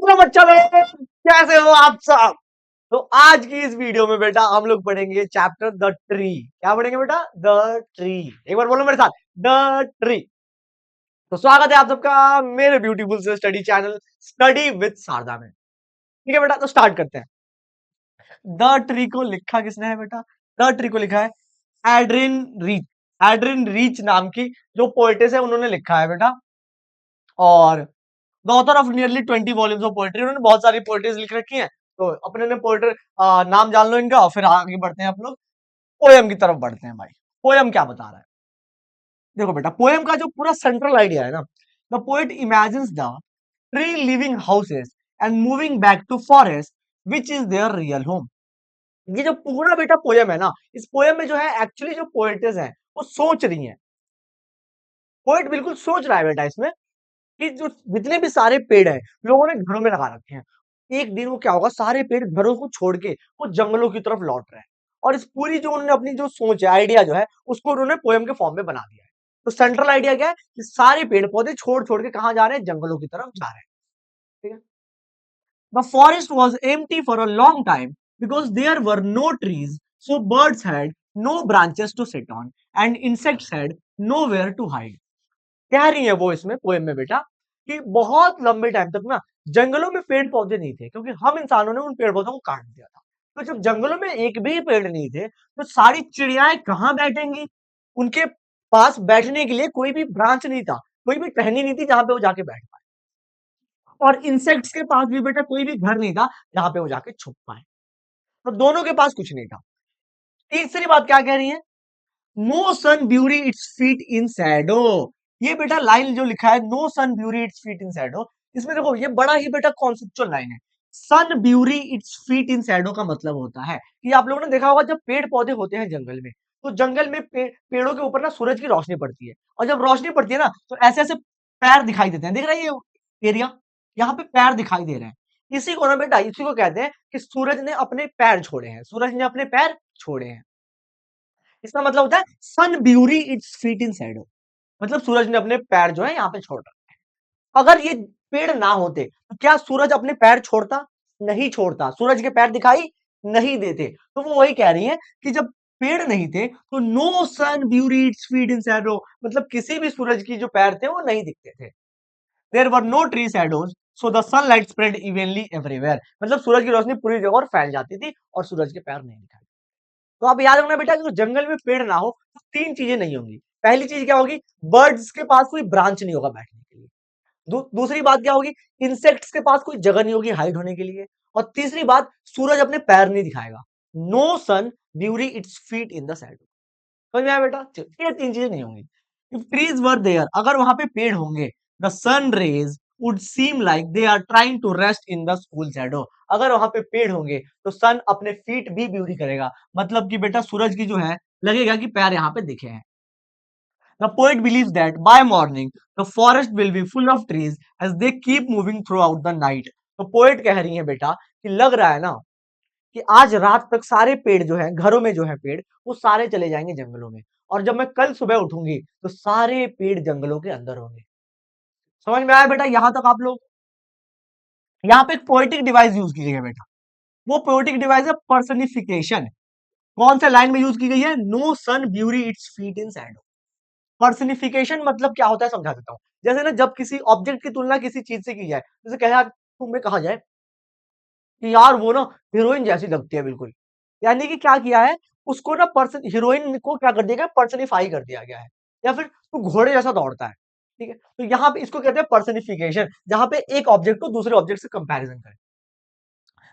Hello बच्चा लोग, कैसे हो आप सब। तो आज की इस वीडियो में बेटा हम लोग पढ़ेंगे चैप्टर द ट्री। क्या पढ़ेंगे बेटा? The tree. एक बार बोलो मेरे साथ, द ट्री। तो स्वागत है आप सबका मेरे ब्यूटीफुल से study channel study with Sharda में। ठीक है बेटा, तो स्टार्ट करते हैं। द ट्री को लिखा किसने है बेटा? द ट्री को लिखा है एड्रिन रीच। एड्रिन रीच नाम की जो पोएटेस है उन्होंने लिखा है बेटा। और the author of nearly 20 volumes of poetry, उन्होंने बहुत सारी पोएट्रीज लिख रखी हैं। तो अपने ने पोएट्री नाम जान लो इनका और फिर आगे बढ़ते हैं। आप लोग पोयम की तरफ बढ़ते हैं भाई। पोयम क्या बता रहा है? देखो बेटा, पोयम का जो पूरा सेंट्रल आइडिया है ना, the poet imagines the tree living houses and moving back to forest which is their real home. ये जो पूरा बेटा पोयम है ना, इस पोयम में जो है एक्चुअली जो पोएटेस हैं वो सोच रही हैं। पोएट बिल्कुल सोच रहा है बेटा इसमें कि जो जितने भी सारे पेड़ हैं लोगों ने घरों में लगा रखे हैं, एक दिन वो क्या होगा, सारे पेड़ घरों को छोड़ के वो जंगलों की तरफ लौट रहे हैं। और इस पूरी जो उन्होंने अपनी जो सोच है, आइडिया जो है, उसको उन्होंने पोयम के फॉर्म में बना दिया है। तो सेंट्रल आइडिया क्या है कि सारे पेड़ पौधे छोड़ छोड़ के कहाँ जा रहे हैं? जंगलों की तरफ जा रहे हैं। ठीक है। The forest was empty for a long time because there were no trees, so birds had no branches to sit on and insects had nowhere to hide. कह रही है वो इसमें पोएम में बेटा कि बहुत लंबे टाइम तक ना जंगलों में पेड़ पौधे नहीं थे, क्योंकि हम इंसानों ने उन पेड़ पौधों को काट दिया था। तो जब जंगलों में एक भी पेड़ नहीं थे तो सारी चिड़ियाएं कहाँ बैठेंगी? उनके पास बैठने के लिए कोई भी ब्रांच नहीं था, कोई भी टहनी नहीं थी जहां पे वो जाके बैठ पाए। और इंसेक्ट्स के पास भी बेटा कोई भी घर नहीं था जहां पे वो जाके छुप पाए। तो दोनों के पास कुछ नहीं था। तीसरी बात क्या कह रही है? No sun bury its feet in shadow. ये बेटा लाइन जो लिखा है, no sun bury its feet in shadow, इसमें देखो ये बड़ा ही बेटा कॉन्सेप्चुअल लाइन है। Sun bury its feet in shadow का मतलब होता है कि आप लोगों ने देखा होगा जब पेड़ पौधे होते हैं जंगल में, तो जंगल में पेड़ों के ऊपर ना सूरज की रोशनी पड़ती है, और जब रोशनी पड़ती है ना तो ऐसे ऐसे पैर दिखाई देते हैं। देख रहा है ये एरिया, यहाँ पे पैर दिखाई दे रहे हैं। इसी को ना बेटा, इसी को कहते हैं कि सूरज ने अपने पैर छोड़े हैं, सूरज ने अपने पैर छोड़े हैं। इसका मतलब होता है sun bury its feet in shadow, मतलब सूरज ने अपने पैर जो है यहाँ पे छोड़ रखे हैं। अगर ये पेड़ ना होते तो क्या सूरज अपने पैर छोड़ता? नहीं छोड़ता, सूरज के पैर दिखाई नहीं देते। तो वो वही कह रही है कि जब पेड़ नहीं थे तो no sun bury its feet in shadow, मतलब किसी भी सूरज की जो पैर थे वो नहीं दिखते थे। There were no tree shadows so the sunlight spread evenly everywhere, मतलब सूरज की रोशनी पूरी जगह और फैल जाती थी और सूरज के पैर नहीं दिखाई। तो आप याद रखना बेटा कि जंगल में पेड़ ना हो तो तीन चीजें नहीं होंगी। पहली चीज क्या होगी? बर्ड्स के पास कोई ब्रांच नहीं होगा बैठने के लिए। दूसरी बात क्या होगी? इंसेक्ट्स के पास कोई जगह नहीं होगी हाइड होने के लिए। और तीसरी बात, सूरज अपने पैर नहीं दिखाएगा। No sun bury its feet in the shadow. समझ में आया बेटा? ये तीन चीजें नहीं होंगी। इफ ट्रीज वर देयर, अगर वहां पे पेड़ होंगे, the sun rays would seem like they are trying to rest in the school shadow. अगर वहां पे पेड़ होंगे तो सन अपने फीट भी ब्यूटी करेगा, मतलब कि बेटा सूरज की जो है लगेगा कि पैर यहाँ पे दिखे हैं। The poet believes that by morning the forest will be full of trees as they keep moving throughout the night. तो पोएट कह रही है बेटा कि लग रहा है ना कि आज रात तक सारे पेड़ जो है, घरों में जो है पेड़, वो सारे चले जाएंगे जंगलों में, और जब मैं कल सुबह उठूंगी तो सारे पेड़ जंगलों के अंदर होंगे। समझ में आया बेटा यहां तक आप लोग? यहाँ पे एक पोएटिक डिवाइस यूज की गई है बेटा। वो पोएटिक डिवाइस है पर्सनिफिकेशन। कौन सा लाइन में यूज की गई है? No sun bury its feet in sand. Personification मतलब क्या होता है समझा देता हूँ। जैसे ना जब किसी ऑब्जेक्ट की तुलना किसी चीज से की जाए, जैसे कहा तुम्हें कहा जाए कि यार वो ना हीरोइन जैसी लगती है बिल्कुल, यानी कि क्या किया है, उसको ना पर्सन हीरोइन को क्या कर दिया गया? पर्सनिफाई कर दिया गया है। या फिर वो घोड़े जैसा दौड़ता है। ठीक है, तो यहाँ पे इसको कहते हैं पर्सनिफिकेशन, जहां पे एक ऑब्जेक्ट को दूसरे ऑब्जेक्ट से कंपैरिजन करें।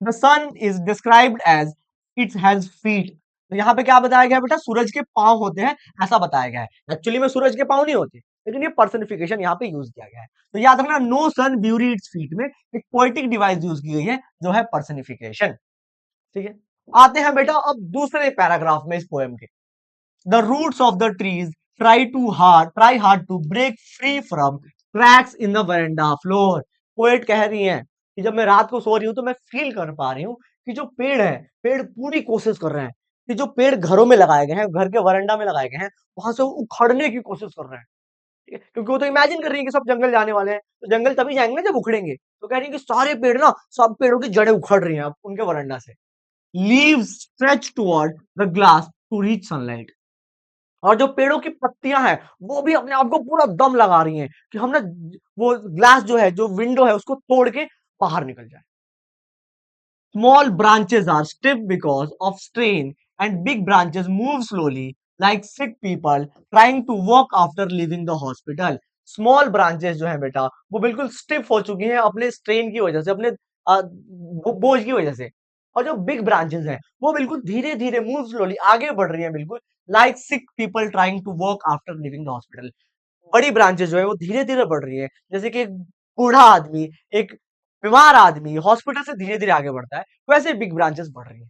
The sun is described as its has feet. तो यहाँ पे क्या बताया गया बेटा? सूरज के पांव होते हैं, ऐसा बताया गया है। एक्चुअली में सूरज के पांव नहीं होते, लेकिन ये पर्सनिफिकेशन यहाँ पे यूज किया गया है। तो याद रखना, no sun bury its feet में एक पोएटिक डिवाइस यूज की गई है जो है पर्सनिफिकेशन। ठीक है, आते हैं बेटा अब दूसरे पैराग्राफ में इस पोएम के। The roots of the trees try hard to break free from cracks in the veranda floor. Poet कह रही हैं कि जब मैं रात को सो रही हूं तो मैं फील कर पा रही हूँ कि जो पेड़ है, पेड़ पूरी कोशिश कर रहे हैं कि जो पेड़ घरों में लगाए गए हैं, घर के वरंडा में लगाए गए हैं, वहां से उखड़ने की कोशिश कर रहे हैं। ठीक है? क्योंकि वो तो इमेजिन कर रही है कि सब जंगल जाने वाले हैं, तो जंगल तभी जाएंगे ना जब उखड़ेंगे। तो कह रही है कि सारे पेड़ ना, सब पेड़ों की जड़ें उखड़ रही हैं अब उनके वरांडा से। Leaves stretch toward the glass to reach sunlight. और जो पेड़ों की पत्तियां हैं वो भी अपने आप को पूरा दम लगा रही हैं कि हम ना वो ग्लास जो है, जो विंडो है, उसको तोड़ के बाहर निकल जाए। Small branches are stiff because of strain, and big branches move slowly, like sick people trying to walk after leaving the hospital. Small branches जो है बेटा वो बिल्कुल स्टिफ हो चुकी हैं अपने स्ट्रेन की वजह से, अपने बोझ की वजह से। और जो बिग ब्रांचेस हैं वो बिल्कुल धीरे धीरे मूव स्लोली आगे बढ़ रही हैं, बिल्कुल like sick people trying to walk after living the hospital. बड़ी ब्रांचेस जो है वो धीरे धीरे बढ़ रही है, जैसे कि एक बूढ़ा आदमी, एक बीमार आदमी हॉस्पिटल से धीरे धीरे आगे बढ़ता है, वैसे बिग ब्रांचेस बढ़ रही है।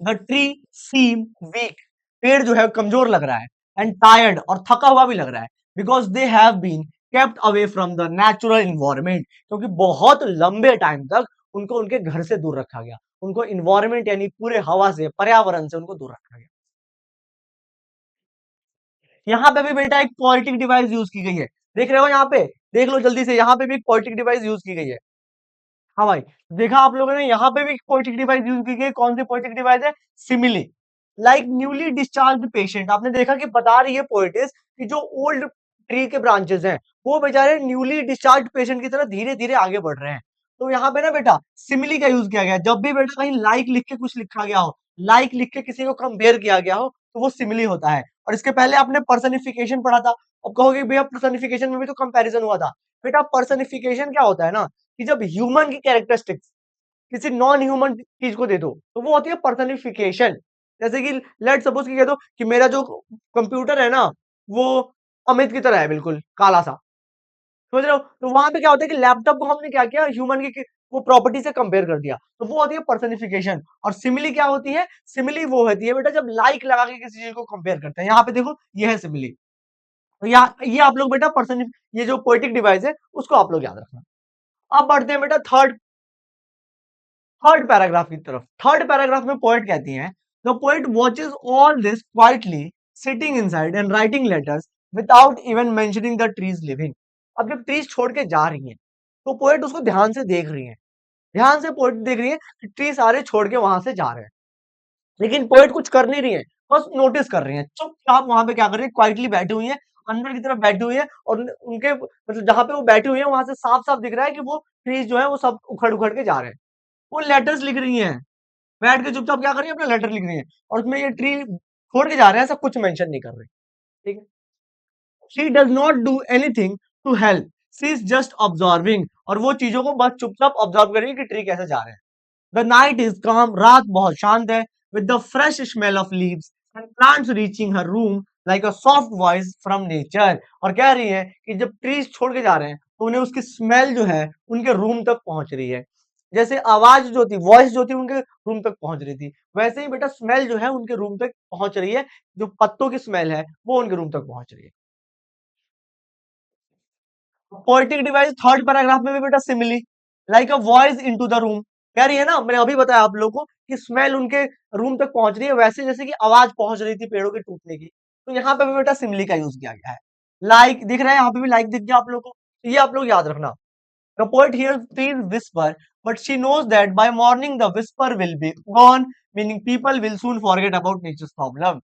The tree seem weak. पेड़ जो है कमजोर लग रहा है, एंड टायर्ड और थका हुआ भी लग रहा है, because they have been kept away from the natural environment. क्योंकि बहुत लंबे टाइम तक उनको उनके घर से दूर रखा गया, उनको इन्वायरमेंट यानी पूरे हवा से, पर्यावरण से उनको दूर रखा गया। यहाँ पे भी बेटा एक पोएटिक डिवाइस यूज की गई है, देख रहे हो यहाँ पे, देख लो जल्दी से, यहाँ पे भी एक पोएटिक डिवाइस यूज की गई है। हाँ भाई, देखा आप लोगों ने, यहाँ पे भी पोएटिक डिवाइस यूज की गई। कौन सी पोएटिक डिवाइस है? Simile. Like newly discharge patient. आपने देखा कि बता रही है पोएटिस कि जो ओल्ड ट्री के ब्रांचेस हैं वो बेचारे न्यूली डिस्चार्ज पेशेंट की तरह धीरे धीरे आगे बढ़ रहे हैं। तो यहाँ पे ना बेटा सिमिली का यूज किया गया है। जब भी बेटा कहीं लाइक लिख के कुछ लिखा गया हो, लाइक लिख के किसी को कंपेयर किया गया हो, तो वो सिमिली होता है। और इसके पहले आपने पर्सनिफिकेशन पढ़ा था। अब कहोगे भैया पर्सनिफिकेशन में भी तो कंपैरिजन हुआ था। बेटा पर्सनिफिकेशन क्या होता है ना, कि जब ह्यूमन की कैरेक्टरिस्टिक्स किसी नॉन ह्यूमन चीज को दे दो तो वो होती है पर्सनिफिकेशन। जैसे कि लेट सपोज कि कह दो कि मेरा जो कंप्यूटर है ना वो अमित की तरह है, बिल्कुल काला सा, समझ रहे हो? तो वहां पे क्या होता है कि लैपटॉप को हमने क्या किया, ह्यूमन की वो प्रॉपर्टी से कंपेयर कर दिया, तो वो होती है पर्सनिफिकेशन। और सिमिली क्या होती है? सिमिली वो होती है बेटा जब लाइक लगा के किसी चीज को कंपेयर करते हैं। यहाँ पे देखो ये है सिमिली। तो यहाँ ये आप लोग बेटा पर्सन, ये जो पोएटिक डिवाइस है उसको आप लोग याद रखना। अब बढ़ते हैं बेटा थर्ड थर्ड पैराग्राफ की तरफ। थर्ड पैराग्राफ में पोएट कहती हैं, the poet watches all this quietly sitting inside and writing letters without even mentioning the trees living. अब जब ट्रीज छोड़ के जा रही हैं तो पोएट उसको ध्यान से देख रही है, ध्यान से पोएट देख रही है कि ट्री सारे छोड़ के वहां से जा रहे हैं, लेकिन पोएट कुछ कर नहीं रही है, बस नोटिस कर रही है चुपचाप। वहां पे क्या कर रही है, क्वाइटली बैठी हुई है, अंदर की तरफ बैठी हुई है। और उनके मतलब जहां पे वो बैठी हुई है वहां से साफ साफ दिख रहा है कि वो ट्रीज जो है वो सब उखड़ उखड़ के जा रहे हैं। वो लेटर्स लिख रही हैं, बैठ के चुपचाप क्या कर रही है, अपना लेटर लिख रही है, और उसमें ये ट्री छोड़ के जा रहे हैं ऐसा कुछ मेंशन नहीं कर रही। ठीक है। She does not do anything to help, she is just observing. और वो चीजों को बस चुपचाप ऑब्जर्व कर रही है कि ट्री कैसे जा रहे हैं। द नाइट इज काम, रात बहुत शांत है, with the fresh smell of leaves and plants reaching her room like a soft voice from nature. और कह रही है कि जब ट्रीज छोड़ के जा रहे हैं तो उन्हें उसकी स्मेल जो है उनके रूम तक पहुंच रही है, जैसे आवाज जो थी, वॉइस जो थी उनके रूम तक पहुंच रही थी, वैसे ही बेटा स्मेल जो है उनके रूम तक पहुंच रही है। जो पत्तों की स्मेल है वो उनके रूम तक पहुंच रही है। पोएटिक डिवाइस थर्ड पैराग्राफ में भी बेटा simile, like a voice into the room. कह रही है ना, मैंने अभी बताया आप लोगों को कि स्मेल उनके रूम तक पहुंच रही है, वैसे जैसे कि आवाज पहुंच रही थी पेड़ों के टूटने की। तो यहाँ पे भी बेटा सिमिली का यूज किया गया है। लाइक दिख रहा है, यहाँ पे भी लाइक दिख गया आप लोगों को, तो ये आप लोग याद रखना। The poet here feels whisper, but she knows that by morning the whisper will be gone, meaning people will soon forget about nature's problem.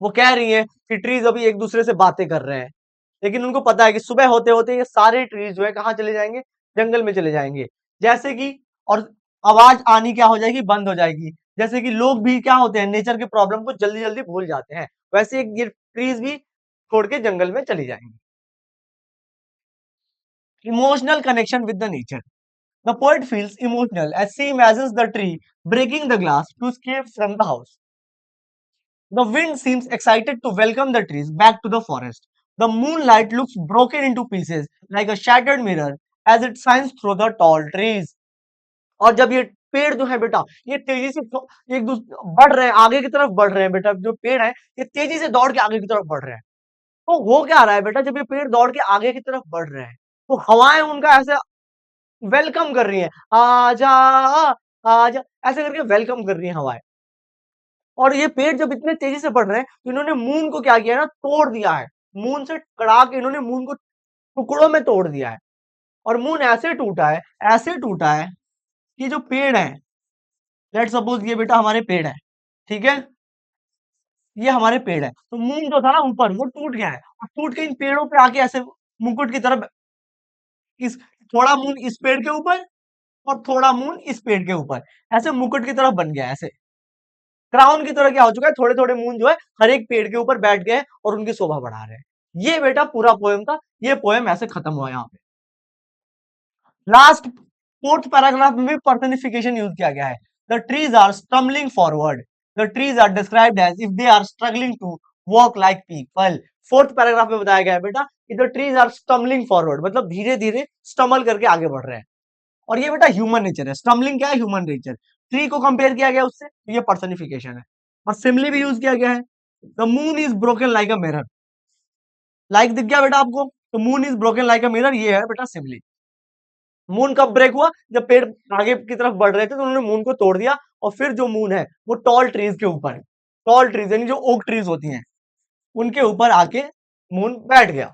वो कह रही है कि ट्रीज अभी एक दूसरे से बातें कर रहे हैं, लेकिन उनको पता है कि सुबह होते होते ये सारे ट्रीज जो है कहाँ चले जाएंगे, जंगल में चले जाएंगे। जैसे कि, और आवाज आनी क्या हो जाएगी, बंद हो जाएगी। जैसे कि लोग भी क्या होते हैं, नेचर के प्रॉब्लम को जल्दी जल्दी भूल जाते हैं, वैसे ये ट्रीज भी छोड़ के जंगल में चली जाएंगी। Emotional connection with the nature. The poet feels emotional as she imagines the tree breaking the glass to escape from the house. The wind seems excited to welcome the trees back to the forest. The moonlight looks broken into pieces like a shattered mirror as it shines through the tall trees. और जब ये पेड़ जो है बेटा ये तेजी से एक दूसरे बढ़ रहे हैं, आगे की तरफ बढ़ रहे हैं बेटा, जो पेड़ है ये तेजी से दौड़ के आगे की तरफ बढ़ रहे हैं। तो हो क्या रहा है बेटा, जब ये पेड़ दौड़ के आगे की तरफ बढ़ रहे हैं तो हवाएं उनका ऐसे वेलकम कर रही हैं, आजा आजा, ऐसे करके वेलकम कर रही हैं हवाएं। और ये पेड़ जब इतने तेजी से बढ़ रहे हैं तो इन्होंने मून को क्या किया है ना, तोड़ दिया है। मून से टकरा के इन्होंने मून को टुकड़ों में तोड़ दिया है। और मून ऐसे टूटा है कि जो पेड़ है, लेट सपोज ये बेटा हमारे पेड़ है, ठीक है, ये हमारे पेड़ है, तो मून जो था ना ऊपर वो टूट गया है, और टूट के इन पेड़ों पे आके ऐसे मुकुट की तरफ, इस थोड़ा मून इस पेड़ के ऊपर और थोड़ा मून इस पेड़ के ऊपर, ऐसे मुकुट की तरफ बन गया है, ऐसे क्राउन की तरह क्या हो चुका है, थोड़े थोड़े मून जो है हर एक पेड़ के ऊपर बैठ गए और उनकी शोभा बढ़ा रहे हैं। ये बेटा पूरा पोएम था, ये पोएम ऐसे खत्म हुआ यहाँ पे। लास्ट फोर्थ पैराग्राफ में भी पर्सनिफिकेशन यूज किया गया है। The trees are stumbling forward, the trees are described as if they are struggling to walk like people. Fourth paragraph में बताया गया है बेटा कि the trees are stumbling forward, मतलब धीरे धीरे स्टम्बल करके आगे बढ़ रहे हैं। और ये बेटा ह्यूमन नेचर है, स्टम्बलिंग क्या है, ह्यूमन नेचर। ट्री को कंपेयर किया गया उससे, तो ये पर्सनिफिकेशन है। और सिमिली भी यूज किया गया है। The moon is broken like a mirror, like दिख गया बेटा आपको, तो moon is broken like a mirror, ये है बेटा सिमिली। मून कब ब्रेक हुआ, जब पेड़ आगे की तरफ बढ़ रहे थे तो उन्होंने मून को तोड़ दिया, और फिर जो मून है वो टॉल ट्रीज के ऊपर, टॉल ट्रीज यानी जो ओक ट्रीज होती हैं उनके ऊपर आके मून बैठ गया।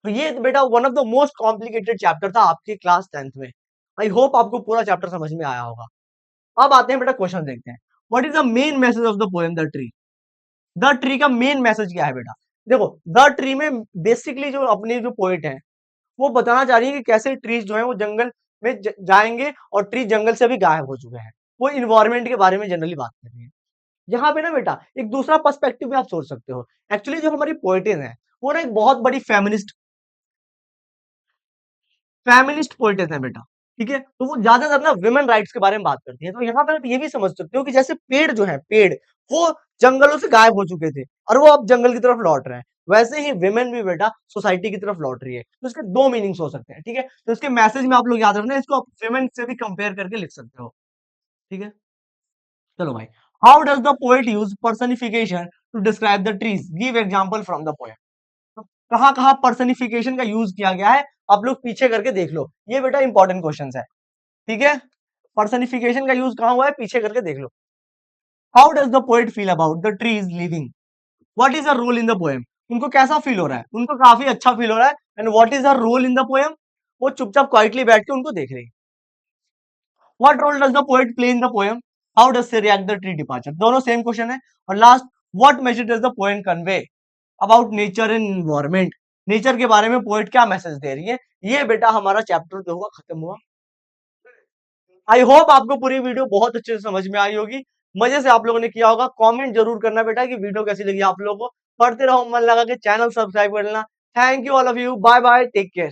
तो ये बेटा one of the most complicated chapter था आपके क्लास 10th में। आई होप आपको पूरा चैप्टर समझ में आया होगा। अब आते हैं बेटा क्वेश्चन देखते हैं। What is the main message of the poem the tree? The tree का मेन मैसेज क्या है बेटा? देखो, द ट्री में बेसिकली जो अपनी जो पोइट है वो बताना चाह रही है कि कैसे ट्रीज जो है वो जंगल में जाएंगे, और ट्री जंगल से भी गायब हो चुके हैं। वो इन्वायरमेंट के बारे में जनरली बात कर रही है। यहाँ पे ना बेटा एक दूसरा पर्सपेक्टिव में आप सोच सकते हो। एक्चुअली जो हमारी पोइटेज है वो ना एक बहुत बड़ी फेमिनिस्ट पोइटेस है बेटा, ठीक है, तो वो ज्यादातर ना विमेन राइट्स के बारे में बात करती है। तो यहाँ पर आप ये भी समझ सकते हो कि जैसे पेड़ जो है, पेड़ वो जंगलों से गायब हो चुके थे और वो अब जंगल की तरफ लौट रहे हैं, वैसे ही विमेन भी बेटा सोसाइटी की तरफ लौट रही है। तो इसके दो मीनिंग्स हो सकते हैं, ठीक है, तो इसके मैसेज में आप लोग याद रखना, इसको आप विमेन से भी कंपेयर करके लिख सकते हो, ठीक है। चलो भाई, how does the poet use personification to describe the trees, give example from the poem. तो कहाँ कहाँ पर्सनिफिकेशन का यूज किया गया है, आप लोग पीछे करके देख लो, ये बेटा इंपॉर्टेंट क्वेश्चन है, ठीक है। पर्सनिफिकेशन का यूज कहां हुआ है, पीछे करके देख लो। How does the poet feel about the trees living, what is the role in the poem, उनको कैसा फील हो रहा है, उनको काफी अच्छा फील हो रहा है। And what is the role in the poem, वो चुपचाप क्वाइटली बैठ के उनको देख रही है। What role does the poet play in the poem, how does she react the tree departure, दोनों सेम क्वेश्चन है। और last, what message does the poem convey about nature and environment, nature के बारे में पोएट क्या message दे रही है। ये बेटा हमारा चैप्टर जो हुआ खत्म हुआ। आई होप आपको पूरी वीडियो बहुत अच्छे से समझ में आई होगी, मजे से आप लोगों ने किया होगा। कमेंट जरूर करना बेटा कि वीडियो कैसी लगी आप लोगों को। पढ़ते रहो, मन लगा के चैनल सब्सक्राइब कर लेना। Thank you all of you, bye bye, take care.